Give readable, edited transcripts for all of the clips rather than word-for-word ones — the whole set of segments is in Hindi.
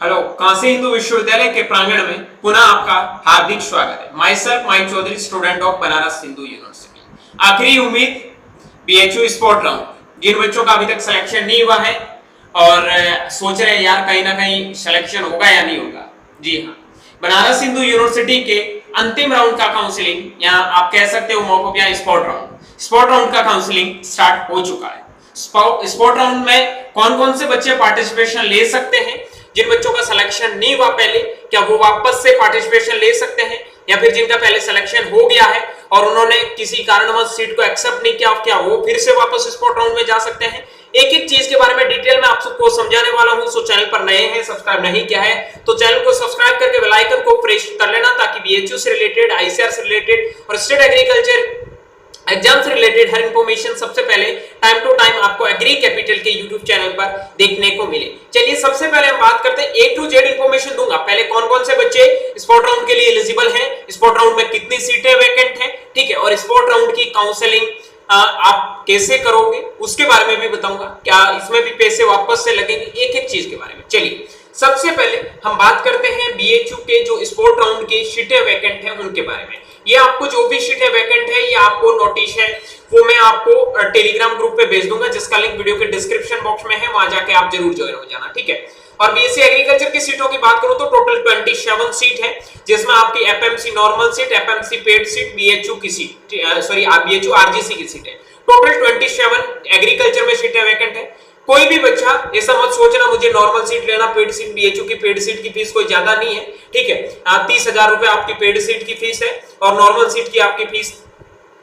हेलो, काशी हिंदू विश्वविद्यालय के प्रांगण में पुनः आपका हार्दिक स्वागत है। माई सेल्फ माई Chaudhary, student of Banaras Hindu university. आखिरी उम्मीद बीएचयू स्पोर्ट राउंड। जिन बच्चों का अभी तक सिलेक्शन नहीं हुआ है और सोच रहे हैं यार कहीं ना कहीं सिलेक्शन होगा या नहीं होगा, जी हाँ, बनारस हिंदू यूनिवर्सिटी के अंतिम राउंड का काउंसलिंग या आप कह सकते हो मॉकअप या स्पोर्ट राउंड का काउंसलिंग स्टार्ट हो चुका है। स्पोर्ट राउंड में कौन कौन से बच्चे पार्टिसिपेशन ले सकते हैं, जिन बच्चों का सिलेक्शन नहीं हुआ पहले, क्या वो वापस से पार्टिसिपेशन ले सकते हैं, या फिर जिनका पहले सिलेक्शन हो गया है और उन्होंने किसी कारणवश सीट को एक्सेप्ट नहीं किया, क्या वो फिर से वापस स्पोर्ट राउंड में जा सकते हैं। एक एक चीज के बारे में डिटेल में आप सबको समझाने वाला हूं। सो चैनल पर नए हैं, सब्सक्राइब नहीं किया है तो चैनल को सब्सक्राइब करके बेल आइकन को प्रेस कर लेना, ताकि बीएचयू से रिलेटेड, आईसीआर से रिलेटेड और स्टेट एग्रीकल्चर एग्जाम से रिलेटेड हर इंफॉर्मेशन सबसे पहले टाइम टू टाइम आपको एग्री कैपिटल के यूट्यूब चैनल पर देखने को मिले। चलिए सबसे पहले हम बात करते हैं, ए टू जेड इंफॉर्मेशन दूंगा। पहले कौन कौन से बच्चे स्पोर्ट राउंड के लिए एलिजिबल हैं, स्पोर्ट राउंड में कितनी सीटें वैकेंट हैं, ठीक है, और स्पोर्ट राउंड की काउंसलिंग आप कैसे करोगे उसके बारे में भी बताऊंगा। क्या इसमें भी पैसे वापस से लगेंगे, एक एक चीज के बारे में। चलिए सबसे पहले हम बात करते हैं बीएचयू के जो स्पोर्ट राउंड की सीटें वैकेंट हैं उनके बारे में। ये आपको जो भी सीटें वैकेंट है, ये आपको नोटिस है वो मैं आपको टेलीग्राम ग्रुप पे भेज दूंगा, जिसका लिंक वीडियो के डिस्क्रिप्शन बॉक्स में है, वहां जाके आप जरूर ज्वाइन हो जाना, ठीक है। और बीएससी एग्रीकल्चर की सीटों की बात करूं तो टोटल 27 सीट है, जिसमें आपकी FMC normal seat, FMC paid seat, BHU की सीट, सॉरी बीएचयू आरजीसी की सीट है। टोटल 27 एग्रीकल्चर में सीटें वैकेंट है। कोई भी बच्चा ऐसा मत सोचना मुझे नॉर्मल सीट लेना, पेड सीट, बीएचयू की पेड सीट की फीस कोई ज्यादा नहीं है, ठीक है। 30,000 रुपए आपकी पेड सीट की फीस है और नॉर्मल सीट की आपकी फीस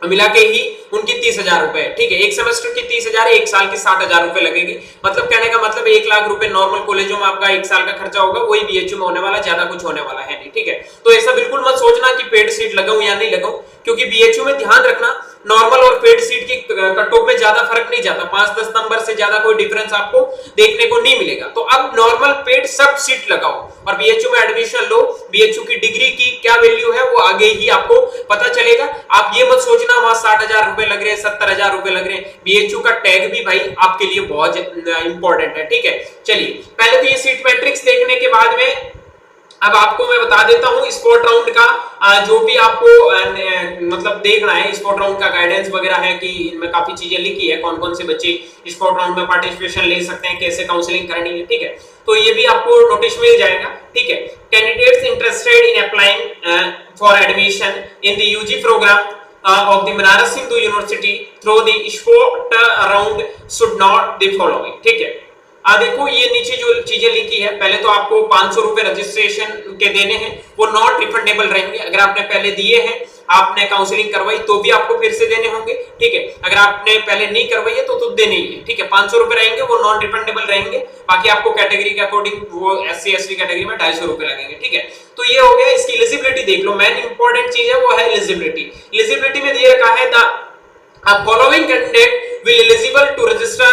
मिला के ही उनकी 30,000 रुपए, ठीक है। एक सेमेस्टर की 30,000 है, एक साल की 60,000 रुपए लगेगी। मतलब कहने का मतलब 1 लाख रुपए नॉर्मल कॉलेजों में आपका एक साल का खर्चा होगा, वही बीएचयू में होने वाला, ज्यादा कुछ होने वाला है नहीं, ठीक है। तो ऐसा बिल्कुल मत सोचना कि पेड सीट लगाऊं या नहीं लगाऊं, क्योंकि बीएचयू में ध्यान रखना नॉर्मल और पेड सीट की कट ऑफ में ज्यादा फर्क नहीं जाता, 5-10 नंबर से ज्यादा कोई डिफरेंस आपको देखने को नहीं मिलेगा। तो अब नॉर्मल पेड सब सीट लगाओ और बीएचयू में एडमिशन लो। बीएचयू की डिग्री की क्या वैल्यू है वो आगे ही आपको पता चलेगा। आप ये मत सोचना वहां 60,000 रुपए लग रहे हैं, 70,000 रुपए लग रहे हैं। बीएचयू का टैग भी भाई आपके लिए बहुत इंपॉर्टेंट है, ठीक है। चलिए पहले तो ये सीट मैट्रिक्स देखने के बाद में अब आपको मैं बता देता हूं स्पोर्ट राउंड का जो भी आपको मतलब देखना है, स्पोर्ट राउंड का गाइडेंस वगैरह है कि इनमें काफी चीजें लिखी है, कौन कौन से बच्चे स्पोर्ट राउंड में पार्टिसिपेशन ले सकते हैं, कैसे काउंसलिंग करनी है, ठीक है। तो ये भी आपको नोटिस मिल जाएगा, ठीक है। Candidates interested in applying for admission in the UG programme of the Banaras Hindu University through the sport round should not the following, ठीक है। देखो ये नीचे जो चीजें लिखी है, पहले तो आपको 500 रुपए रजिस्ट्रेशन के देने हैं, वो नॉट रिफंडेबल रहेंगे। अगर आपने पहले दिए हैं, आपने काउंसलिंग करवाई तो भी आपको फिर से देने होंगे, ठीक है। अगर आपने पहले नहीं करवाई है तो देने ही है, ठीक है। 500 रुपए रहेंगे, वो नॉन रिफंडेबल रहेंगे। बाकी आपको कैटेगरी के अकॉर्डिंग वो एससी एसटी कैटेगरी में 250 रुपए लगेंगे, ठीक है। तो ये हो गया। इसकी एलिजिबिलिटी देख लो, मेन इंपॉर्टेंट चीज है वो है एलिजिबिलिटी। एलिजिबिलिटी में दिए रखा है following candidate will eligible to register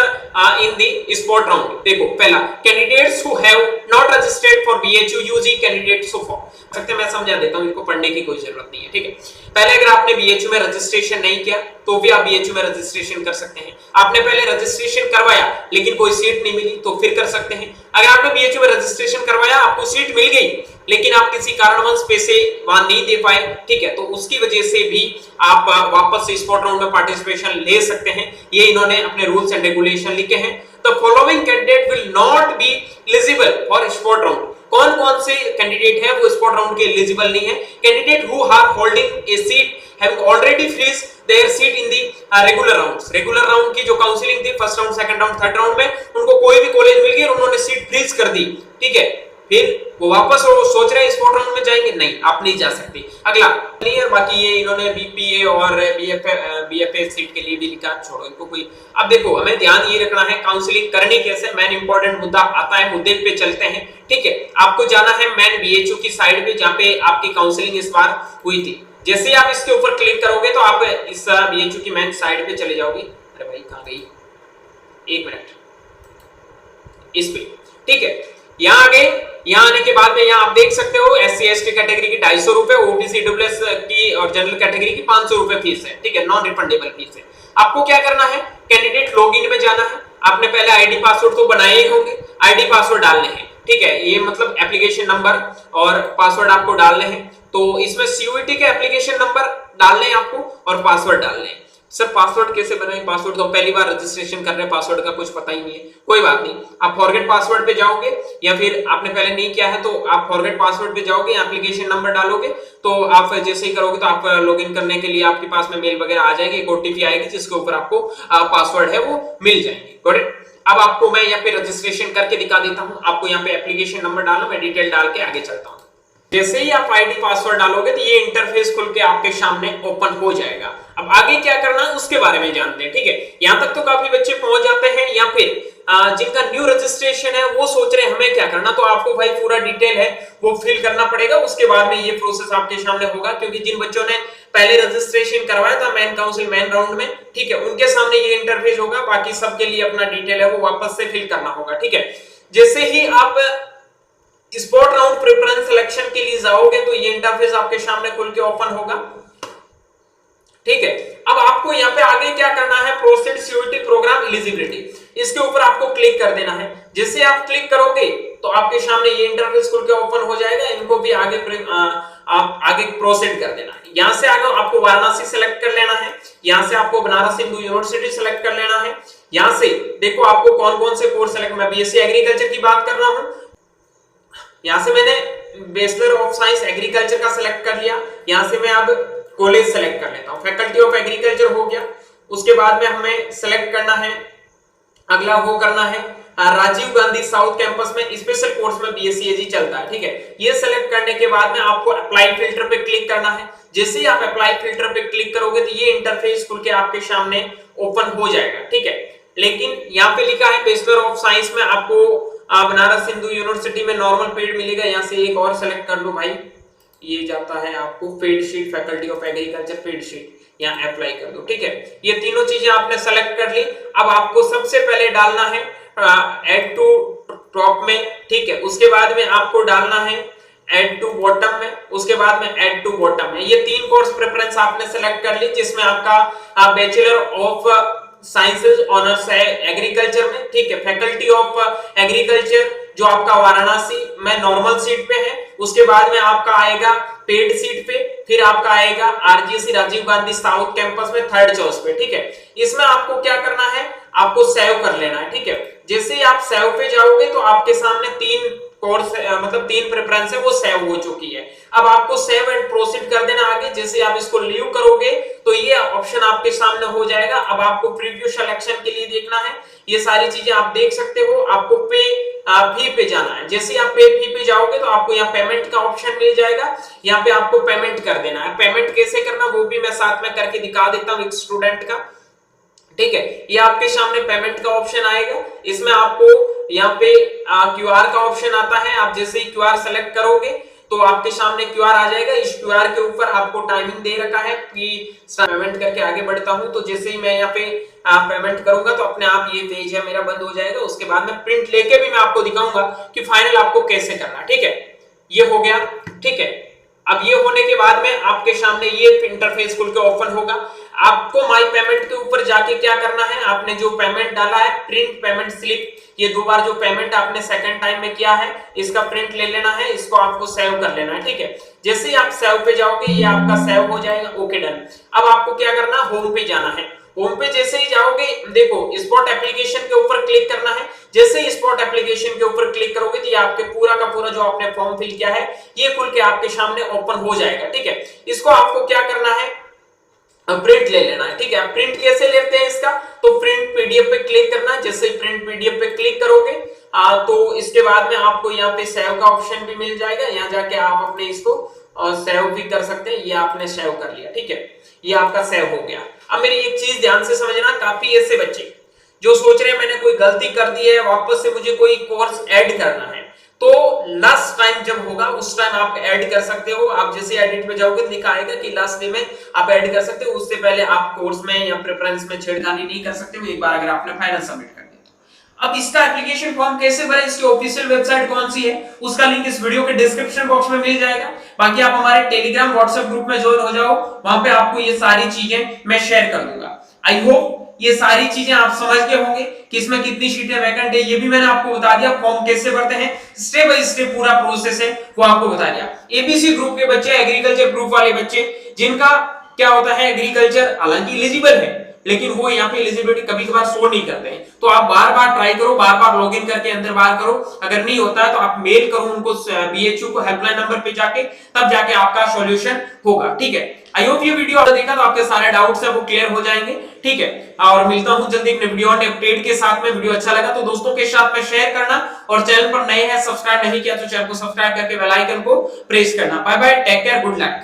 in the sport round। देखो पहला, candidates who have not registered for BHU UG candidates so far, सकते मैं समझा देता हूं, इनको पढ़ने की कोई जरूरत नहीं है, ठीक है। पहले अगर आपने बीएचयू में रजिस्ट्रेशन नहीं किया तो भी आप बीएचयू में रजिस्ट्रेशन कर सकते हैं। आपने पहले रजिस्ट्रेशन करवाया लेकिन कोई सीट नहीं मिली तो फिर कर सकते हैं। अगर आपने बीएचयू में रजिस्ट्रेशन करवाया, आपको सीट मिल गई लेकिन आप किसी कारणवश पैसे वहां नहीं दे पाए, ठीक है, तो उसकी वजह से भी आप वापस से स्पोर्ट राउंड में पार्टिसिपेशन ले सकते हैं। ये इन्होंने अपने रूल्स एंड रेगुलेशन लिखे हैं। The following candidate will not be eligible for sport round. कौन कौन से कैंडिडेट हैं वो स्पोर्ट राउंड के एलिजिबल नहीं है? Candidate who are holding a seat have already freeze their seat in the regular rounds. Regular round की जो काउंसलिंग थी, first round, second round, third round में, उनको कोई भी कॉलेज मिल गया और उन्होंने सीट फ्रीज कर दी, ठीक है। फिर वो वापस वो सोच रहे हैं स्पोर्ट राउंड में जाएंगे, नहीं, आप नहीं जा सकते। अगला नहीं है, बाकी ये इन्होंने बीपीए और बीएफए सीट के लिए भी लिखा, छोड़ो इनको कोई। अब देखो हमें ध्यान ये रखना है काउंसलिंग करनी कैसे, मेन इंपॉर्टेंट मुद्दा आता है, मुद्दे पे चलते हैं, ठीक है। आपको जाना है मेन बीएचयू की साइड पे जहां पे आपकी काउंसलिंग इस बार हुई थी। जैसे आप इसके ऊपर क्लिक करोगे तो आप इस बीएचयू की मेन साइड पे चले जाओगे। अरे भाई कहां गई, एक मिनट, इस पे, ठीक है। यहाँ आ गए, यहाँ आने के बाद में यहाँ आप देख सकते हो एससी एसटी कैटेगरी की 250 रुपए, ओबीसी डब्ल्यूएस की और जनरल कैटेगरी की 500 रुपए फीस है, ठीक है, नॉन रिफंडेबल फीस है। आपको क्या करना है, कैंडिडेट लॉगिन में जाना है। आपने पहले आईडी पासवर्ड तो बनाए ही होंगे, आईडी पासवर्ड डालने हैं। ठीक है, ये मतलब एप्लीकेशन नंबर और पासवर्ड आपको डालने हैं। तो इसमें सीयूईटी के एप्लीकेशन नंबर डालने हैं आपको और पासवर्ड डालने हैं। सर पासवर्ड कैसे बनाएं? पासवर्ड तो पहली बार रजिस्ट्रेशन कर रहे हैं, पासवर्ड का कुछ पता ही नहीं है। कोई बात नहीं, आप फॉरगेट पासवर्ड पे जाओगे या फिर आपने पहले नहीं किया है तो आप फॉरगेट पासवर्ड पे जाओगे, एप्लीकेशन नंबर डालोगे, तो आप जैसे ही करोगे तो आप लॉगिन करने के लिए आपके पास में मेल वगैरह आ जाएगी, एक ओटीपी आएगी जिसके ऊपर आपको पासवर्ड है वो मिल जाएंगे। Got it? अब आपको मैं यहाँ पे रजिस्ट्रेशन करके दिखा देता हूँ। आपको यहाँ पे एप्लीकेशन नंबर डालना, मैं डिटेल डाल के आगे चलता हूँ। जैसे ही आप आईडी पासवर्ड डालोगे तो ये इंटरफेस खुल के आपके सामने ओपन हो जाएगा। अब आगे क्या करना है उसके बारे में जानते हैं, ठीक है। यहाँ तक तो काफी बच्चे पहुंच जाते हैं, या फिर जिनका न्यू रजिस्ट्रेशन है वो सोच रहे हैं हमें क्या करना, तो आपको भाई पूरा डिटेल है वो फिल करना पड़ेगा, उसके बाद में ये प्रोसेस आपके सामने होगा। क्योंकि जिन बच्चों ने पहले रजिस्ट्रेशन करवाया था मेन काउंसिल मेन राउंड में, ठीक है, उनके सामने ये इंटरफेस होगा, बाकी सबके लिए अपना डिटेल है वो वापस से फिल करना होगा, ठीक है। जैसे ही आप स्पॉट राउंड प्रेफरेंस सिलेक्शन के लिए जाओगे तो ये इंटरफेस आपके सामने खुल के ओपन होगा, ठीक है। अब आपको यहाँ पे आगे क्या करना है, प्रोसीड सीयूईटी प्रोग्राम एलिजिबिलिटी, इसके ऊपर आपको क्लिक कर देना है। जैसे आप क्लिक करोगे तो आपके सामने ये इंटरफेस खुल के ओपन हो जाएगा। इनको भी आगे आप आगे प्रोसीड कर देना है। यहाँ से आगे आपको वाराणसी सेलेक्ट कर लेना है, यहाँ से आपको बनारस हिंदू यूनिवर्सिटी सेलेक्ट कर लेना है। यहाँ से देखो आपको कौन कौन से कोर्स सेलेक्ट, मैं बीएससी एग्रीकल्चर की बात कर रहा हूँ, यहाँ से मैंने बैचलर ऑफ साइंस एग्रीकल्चर का सिलेक्ट कर लिया। यहाँ से मैं अब कॉलेज सेलेक्ट कर लेता हूँ, फैकल्टी ऑफ एग्रीकल्चर हो गया। उसके बाद में हमें सेलेक्ट करना है, अगला वो करना है राजीव गांधी साउथ कैंपस में स्पेशल कोर्स में बीएससी एजी चलता है, ठीक है। ये सेलेक्ट करने के बाद में आपको अप्लाई फिल्टर पे क्लिक करना है। जैसे ही आप अप्लाई फिल्टर पे क्लिक करोगे तो ये इंटरफेस खुल के आपके सामने ओपन हो जाएगा, ठीक है। लेकिन यहाँ पे लिखा है बैचलर ऑफ साइंस में आपको बनारस हिंदू यूनिवर्सिटी में नॉर्मल पेड मिलेगा। यहाँ से एक और सेलेक्ट कर लो भाई, ये जाता है आपको paid sheet, faculty of agriculture paid sheet, यहाँ अप्लाई कर दो, ठीक है। ये तीनों चीजें आपने सेलेक्ट कर ली। अब आपको सबसे पहले डालना है ऐड टू टॉप में, ठीक है। उसके बाद में आपको डालना है ऐड टू बॉटम में, उसके बाद में ऐड टू बॉटम में। ये तीन कोर्स प्रेफरेंस आपने सेलेक्ट कर ली, जिसमें आपका बैचलर ऑफ साइंसेज ऑनर्स है एग्रीकल्चर में, ठीक है। फैकल्टी ऑफ एग्रीकल्चर जो आपका वाराणसी में नॉर्मल सीट पे है, उसके बाद में आपका आएगा पेड सीट पे, फिर आपका आएगा RGC Rajiv Gandhi south campus में थर्ड चॉइस पे, ठीक है। इसमें आपको क्या करना है, आपको सेव कर लेना है, ठीक है। जैसे ही आप सेव पे जाओगे तो आपके सामने तीन कोर्स मतलब तीन प्रेफरेंस है वो सेव हो चुकी है। अब आपको सेव एंड प्रोसीड कर देना आगे। जैसे आप इसको लीव करोगे तो ये ऑप्शन आपके सामने हो जाएगा। अब आपको प्रीव्यू सिलेक्शन के लिए देखना है, ये सारी चीजें आप देख सकते हो। आपको पे फी पे जाना है। जैसे आप पे फी पे जाओगे तो आपको यहाँ पेमेंट का ऑप्शन मिल जाएगा, यहाँ पे आपको पेमेंट कर देना है। पेमेंट कैसे करना वो भी मैं साथ में करके दिखा देता हूँ एक स्टूडेंट का, ठीक है। ये आपके सामने पेमेंट का ऑप्शन आएगा, इसमें आपको यहाँ पे क्यूआर का ऑप्शन आता है। आप जैसे ही क्यूआर सेलेक्ट करोगे तो आपके सामने क्यूआर आ जाएगा। इस क्यूआर के ऊपर आपको टाइमिंग दे रखा है कि पेमेंट करके आगे बढ़ता हूं, तो जैसे ही मैं यहाँ पे पेमेंट करूंगा तो अपने आप ये पेज है मेरा बंद हो जाएगा। उसके बाद में प्रिंट लेके भी मैं आपको दिखाऊंगा कि फाइनल आपको कैसे करना, ठीक है। ये हो गया, ठीक है। अब ये होने के बाद में आपके सामने ये इंटरफेस खुल के ओपन होगा। आपको माई पेमेंट के ऊपर जाके क्या करना है, आपने जो पेमेंट डाला है प्रिंट पेमेंट स्लिप, ये दो बार जो पेमेंट आपने सेकंड टाइम में किया है इसका प्रिंट ले लेना है, इसको आपको सेव कर लेना है, ठीक है। जैसे ही आप सेव पे जाओगे ये आपका सेव हो जाएगा, ओके डन। अब आपको क्या करना, होम पे जाना है। होम पे जैसे ही जाओगे देखो स्पॉट एप्लीकेशन के ऊपर क्लिक करना है। जैसे ही स्पॉट एप्लीकेशन के ऊपर क्लिक करोगे तो ये आपके पूरा का पूरा जो आपने फॉर्म फिल किया है ये खुल के आपके सामने ओपन हो जाएगा, ठीक है। इसको आपको क्या करना है, प्रिंट ले लेना है, ठीक है। प्रिंट कैसे लेते हैं इसका, तो प्रिंट पीडीएफ पे क्लिक करना। जैसे ही प्रिंट पीडीएफ पे क्लिक करोगे तो इसके बाद में आपको यहाँ पे सेव का ऑप्शन भी मिल जाएगा। यहाँ जाके आप अपने इसको सेव भी कर सकते हैं। ये आपने सेव कर लिया, ठीक है, ये आपका सेव हो गया। अब मेरी एक चीज ध्यान से समझना, काफी ऐसे बच्चे जो सोच रहे हैं मैंने कोई गलती कर दी है, वापस से मुझे कोई कोर्स ऐड करना है, तो लास्ट टाइम जब होगा उस टाइम आप ऐड कर सकते हो। आप जैसे एडिट पे जाओगे लिखा आएगा कि लास्ट डे में आप ऐड कर सकते हो, उससे पहले आप कोर्स में या प्रेफरेंस में छेड़खानी नहीं कर सकते हो, एक बार अगर आपने फाइनल सबमिट कर दिया। अब इसका एप्लीकेशन फॉर्म कैसे भरें, इसकी ऑफिशियल वेबसाइट कौन सी है, उसका लिंक इस वीडियो के डिस्क्रिप्शन बॉक्स में मिल जाएगा। बाकी आप हमारे टेलीग्राम व्हाट्सएप ग्रुप में ज्वाइन हो जाओ, वहां पे आपको ये सारी चीजें मैं शेयर कर दूंगा। आई होप ये सारी चीजें आप समझ गए होंगे कि इसमें कितनी सीटें वैकेंट है, ये भी मैंने आपको बता दिया। फॉर्म कैसे भरते हैं, स्टेप बाय स्टेप पूरा प्रोसेस है वो आपको बता दिया। एबीसी ग्रुप के बच्चे, एग्रीकल्चर ग्रुप वाले बच्चे जिनका क्या होता है, एग्रीकल्चर हालांकि एलिजिबल है लेकिन वो यहाँ पे एलिजिबिलिटी कभी कभार शो नहीं करते हैं, तो आप बार बार ट्राई करो, बार बार लॉगिन करके अंदर बाहर करो। अगर नहीं होता है तो आप मेल करो उनको, बीएचयू को हेल्पलाइन नंबर पे जाके, तब जाके आपका सॉल्यूशन होगा। ठीक है, आई होप ये वीडियो आपने देखा तो आपके सारे डाउट्स है वो क्लियर हो जाएंगे। ठीक है, और मिलता हूं जल्दी एक वीडियो और अपडेट के साथ में। वीडियो अच्छा लगा तो दोस्तों के साथ में शेयर करना, और चैनल पर नए हैं सब्सक्राइब नहीं किया तो चैनल को सब्सक्राइब करके बेल आइकन को प्रेस करना। Bye bye, take care, good luck.